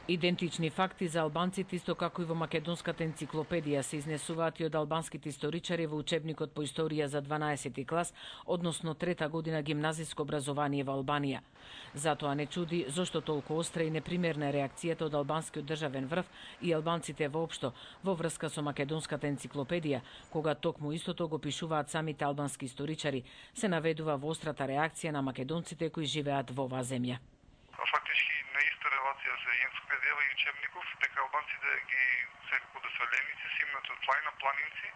Идентични факти за албанците, исто како и во македонската енциклопедија, се изнесуваат и од албанските историчари во учебникот по историја за 12 клас, односно трета година гимназиско образование во Албанија. Затоа не чуди зошто толку остра и непримерна реакцијата од албанскиот државен врв и албанците воопшто во врска со македонската енциклопедија, кога токму истото го пишуваат самите албански историчари, се наведува во острата реакција на македонците кои живеат во оваа земја. Фактички на иста релација за енциклопедија и учебников, дека албанците ги секако доселеници, симнат од планина, планинци,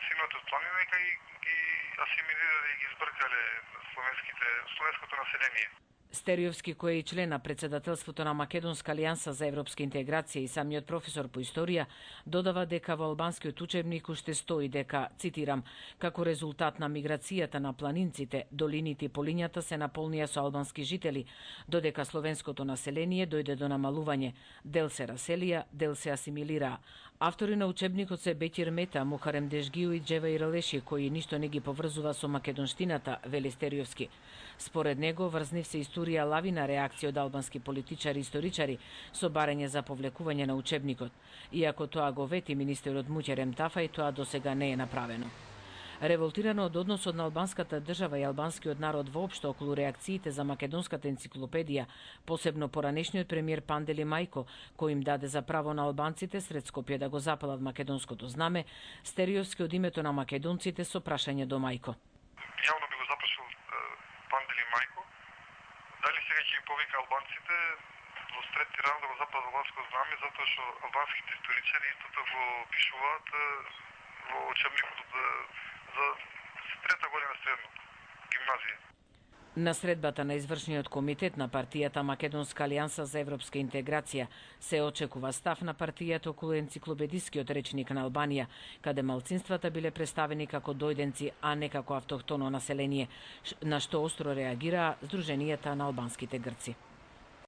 симнат од планина и ги асимилирале и ги збркале словенското население. Стериовски, кој е и член на председателството на Македонска алијанса за европска интеграција и самиот професор по историја, додава дека во албанскиот учебник уште стои дека, цитирам, како резултат на миграцијата на планинците, долините и полињата се наполнија со албански жители, додека словенското население дојде до намалување, дел се раселија, дел се асимилираа. Автори на учебникот се Беќир Мета, Мухарем Дежгиу и Джева Иралеши, кои ништо не ги поврзува со македонштината, вели Стериовски. Според него, врз нив се историја лавина реакција од албански политичари и историчари со барање за повлекување на учебникот. Иако тоа го вети министерот Муќерем Тафај, тоа досега не е направено. Револтирано од односот на албанската држава и албанскиот народ воопшто околу реакциите за македонската енциклопедија, посебно поранешниот премиер Пандели Мајко, кој им даде за право на албанците сред Скопје да го запалат македонското знаме, Стериовски од името на македонците со прашање до Мајко. Јавно би го запрашал Пандели Мајко, дали сега ќе ги повика албанците во сред Тиран да го запалат албанско знаме, затоа што албанските историчари истото го пишуваат во учебникот за трета година средно гимназија. На средбата на извршниот комитет на партијата Македонска алијанса за европска интеграција се очекува став на партијата околу енциклопедискиот речник на Албанија, каде малцинствата биле представени како дојденци, а не како автохтоно население, на што остро реагираа Сдруженијата на албанските грци.